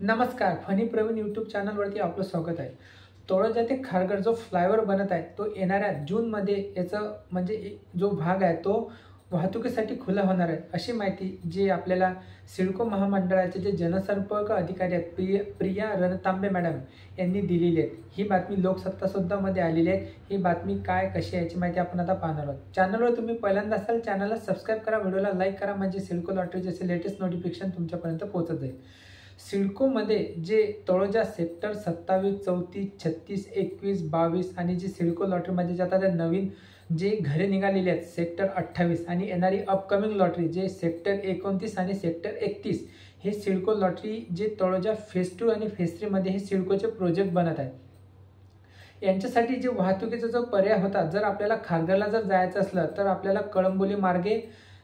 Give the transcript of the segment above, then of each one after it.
नमस्कार, funny Pravin YouTube चॅनलवरती आपलं स्वागत आहे। तळोजा ते खारघर जो फ्लायओव्हर बनत आहे तो येणाऱ्या जूनमध्ये याचं म्हणजे जो भाग आहे तो वाहतुकीसाठी खुला होणार आहे, अशी माहिती जी आपल्याला सिडको महामंडळाचे जे जनसंपर्क अधिकारी आहेत प्रिया रणतांबे मॅडम यांनी दिलेली आहे। ही बातमी लोकसत्ता सुद्धामध्ये आलेली आहे। ही बातमी काय कशी याची माहिती आपण आता पाहणार आहोत। चॅनलवर तुम्ही पहिल्यांदा असाल चॅनलला सबस्क्राइब करा, व्हिडिओला लाईक करा, म्हणजे सिडको लॉटरीचे असे लेटेस्ट नोटिफिकेशन तुमच्यापर्यंत पोहोचत जाईल। सिडकोमध्ये जे तळोजा सेक्टर 27, 34, 36, 21, 22 आणि जी सिडको लॉटरीमध्ये जे आता त्या नवीन जे घरे निघालेली आहेत सेक्टर 28 आणि येणारी अपकमिंग लॉटरी जे सेक्टर 29 आणि सेक्टर 31, हे सिडको लॉटरी जे तळोजा फेज 2 आणि फेज 3 मध्ये हे सिडकोचे प्रोजेक्ट बनत आहेत। यांच्यासाठी जे वाहतुकीचा जो पर्याय होता, जर आपल्याला खारघरला जर जायचं असलं तर आपल्याला कळंबोली मार्गे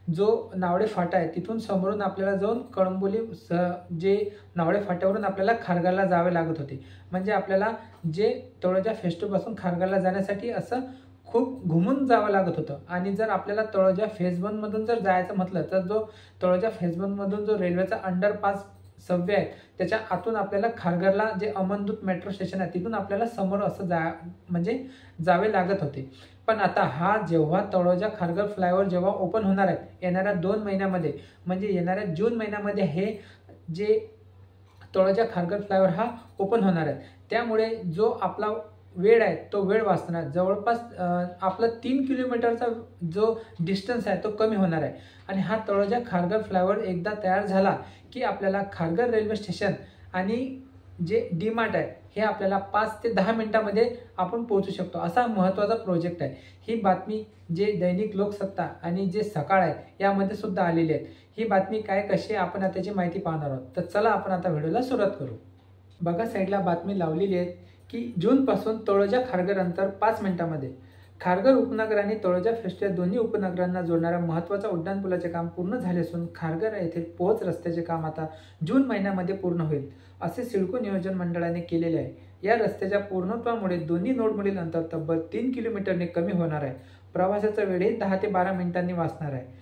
जो नावडे फाटा आहे तिथून समोरून आपल्याला जाऊन कळंबोली जे नावडे फाट्यावरून आपल्याला खारघरला जावे लागत होते। म्हणजे आपल्याला जे तळोजा फेज 2 पासून खारघरला जाण्यासाठी असं खूप घुमून जावं लागत होतं। आणि जर आपल्याला तळोजा फेज 1 मधून जर जायचं म्हटलं तर जो तळोजा फेज 1 मधून जो रेल्वेचा अंडरपास सबवे आहे त्याच्या आतून आपल्याला खारघरला जे अमनदूत मेट्रो स्टेशन आहे तिथून आपल्याला समोर असं जावे लागत होते। पण आता हा जेव्हा तळोजा खारघर फ्लायओव्हर जेव्हा ओपन होणार आहे येणाऱ्या 2 महिन्यामध्ये, म्हणजे येणाऱ्या जून महिन्यामध्ये हे जे तळोजा खारघर फ्लायओव्हर हा ओपन होणार आहे, त्यामुळे जो आपला वेळ आहे तो वेळ वाचणार। जवळपास आपला 3 किलोमीटरचा जो डिस्टन्स आहे तो कमी होणार आहे। आणि हा तळोजा खारघर फ्लायओव्हर एकदा तयार झाला की आपल्याला खारघर रेल्वे स्टेशन आणि जे डीमार्ट आहे हे आपल्याला 5 ते 10 मिनिटांमध्ये आपण पोहोचू शकतो, असा महत्त्वाचा प्रोजेक्ट आहे। ही बातमी जे दैनिक लोकसत्ता आणि जे सकाळ आहे यामध्ये सुद्धा आलेली आहे। ही बातमी काय कशी आहे आपण त्याची माहिती पाहणार आहोत। तर चला आपण आता व्हिडिओला सुरुवात करू। बघा साईडला बातमी लावलेली आहे की जून पासून तळोजा खारघर अंतर 5 मिनिटांमध्ये। खारघर उपनगर आणि तळोजा फेज 2 या दोन्ही उपनगरांना जोडणाऱ्या महत्त्वाच्या उड्डाणपुलाचे काम पूर्ण झाले असून खारघर येथे पोहोच रस्त्याचे काम आता जून महिन्यामध्ये पूर्ण होईल, असे सिडको नियोजन मंडळाने केलेले आहे। या रस्त्याच्या पूर्णत्वामुळे दोन्ही नोडमधील अंतर तब्बल 3 किलोमीटरने कमी होणार आहे। प्रवासाचा वेळही 10 ते 12 मिनिटांनी वाचणार आहे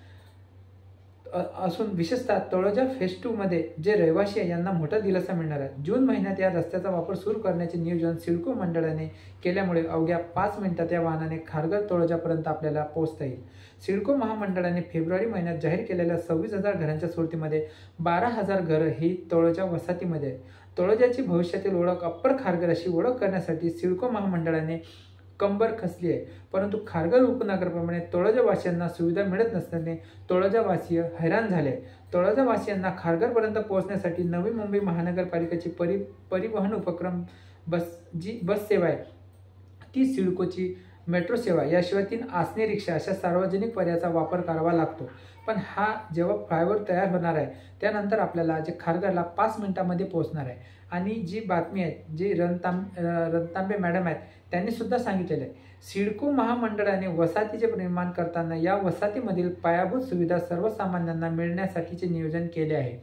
असून विशेषतः तळोजा फेज 2 मध्ये जे रहिवासी आहे यांना मोठा दिलासा मिळणार आहे। जून महिन्यात या रस्त्याचा वापर सुरू करण्याचे नियोजन सिडको मंडळाने केल्यामुळे अवघ्या 5 मिनिटात या वाहनाने खारघर तळोजापर्यंत आपल्याला पोहोचता येईल। सिडको महामंडळाने फेब्रुवारी महिन्यात जाहीर केलेल्या 26,000 घरांच्या सोडतीमध्ये 12,000 घरं ही तळोजा वसाहतीमध्ये आहे। तळोजाची भविष्यातील ओळख अप्पर खारघर अशी ओळख करण्यासाठी सिडको महामंडळाने कंबर कसली आहे, परंतु खारघर उपनगराप्रमाणे तळोजावासियांना सुविधा मिळत नसल्याने तळोजावासीय हैराण झाले। तळोजावासियांना खारघरपर्यंत पोहोचण्यासाठी नवी मुंबई महानगरपालिकेची परिवहन उपक्रम बस सेवा आहे ती सिडकोची मेट्रो सेवा याशिवाय 3 आसनी रिक्षा अशा सार्वजनिक पर्यायाचा वापर करावा लागतो। पण हा जेव्हा फ्लायओव्हर तयार होणार आहे त्यानंतर आपल्याला जे खारघरला 5 मिनिटांमध्ये पोहोचणार आहे। आणि जी बातमी आहे जी रणतांबे मॅडम आहेत त्यांनी सुद्धा सांगितलेलं आहे, सिडको महामंडळाने वसाहतीचे निर्माण करताना या वसाहतीमधील पायाभूत सुविधा सर्वसामान्यांना मिळण्यासाठीचे नियोजन केले आहे।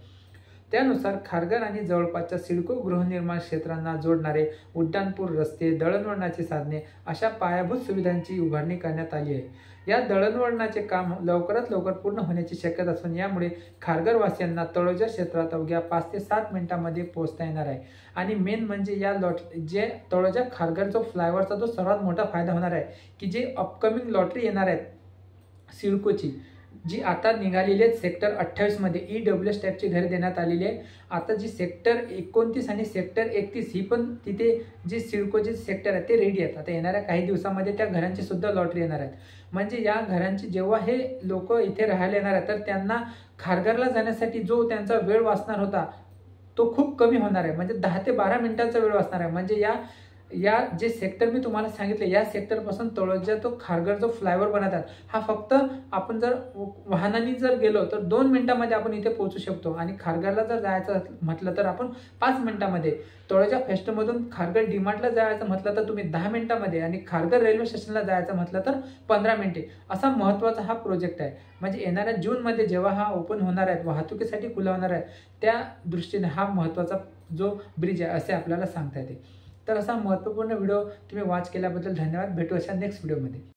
त्यानुसार खारघर आणि जवळपासच्या सिडको गृहनिर्माण क्षेत्रांना जोडणारे उड्डाणपूल, रस्ते, दळणवळणाची साधने अशा पायाभूत सुविधांची उभारणी करण्यात आली आहे। या दळणवळणाचे काम लवकरात लवकर पूर्ण होण्याची शक्यता असून यामुळे खारघरवासियांना तळोजा क्षेत्रात अवघ्या 5 ते 7 मिनिटांमध्ये पोहोचता येणार आहे। आणि मेन म्हणजे या जे तळोजा खारघर जो फ्लायओव्हरचा जो सर्वात मोठा फायदा होणार आहे की जे अपकमिंग लॉटरी येणार आहेत सिडकोची जी आता निघालेली आहेत सेक्टर 28 मध्ये EWS टाईपची घरे देण्यात आलेली आहे। आता जी सेक्टर 29 आणि सेक्टर 31 ही पण तिथे जी सिडकोचे सेक्टर आहे ते रेडी आहेत। आता येणाऱ्या काही दिवसांमध्ये त्या घरांची सुद्धा लॉटरी येणार आहेत। म्हणजे या घरांची जेव्हा हे लोक इथे राहायला येणार आहेत तर त्यांना खारघरला जाण्यासाठी जो त्यांचा वेळ वाचणार होता तो खूप कमी होणार आहे। म्हणजे 10 ते 12 मिनिटांचा वेळ वाचणार आहे। म्हणजे या जे सेक्टर मी तुम्हाला सांगितले या सेक्टर पासून तळोजा तो खारघर जो फ्लायओव्हर बनवतात हा फक्त आपण जर वाहनाने जर गेलो तर 2 मिनिटांमध्ये आपण इथे पोहोचू शकतो। आणि खारघरला जर जायचं म्हटलं तर आपण 5 मिनिटांमध्ये, तळोजा फेज 2 मधून खारघर डीमार्टला जायचं म्हटलं तर तुम्ही 10 मिनिटांमध्ये आणि खारघर रेल्वे स्टेशनला जायचं म्हटलं तर 15 मिनिटे, असा महत्त्वाचा हा प्रोजेक्ट आहे। म्हणजे येणाऱ्या जूनमध्ये जेव्हा हा ओपन होणार आहे वाहतुकीसाठी खुला होणार आहे त्या दृष्टीने हा महत्त्वाचा जो ब्रिज आहे असे आपल्याला सांगता येते। तर असा महत्त्वपूर्ण व्हिडिओ तुम्ही वॉच केल्याबद्दल धन्यवाद। भेटू अशा नेक्स्ट व्हिडिओमध्ये।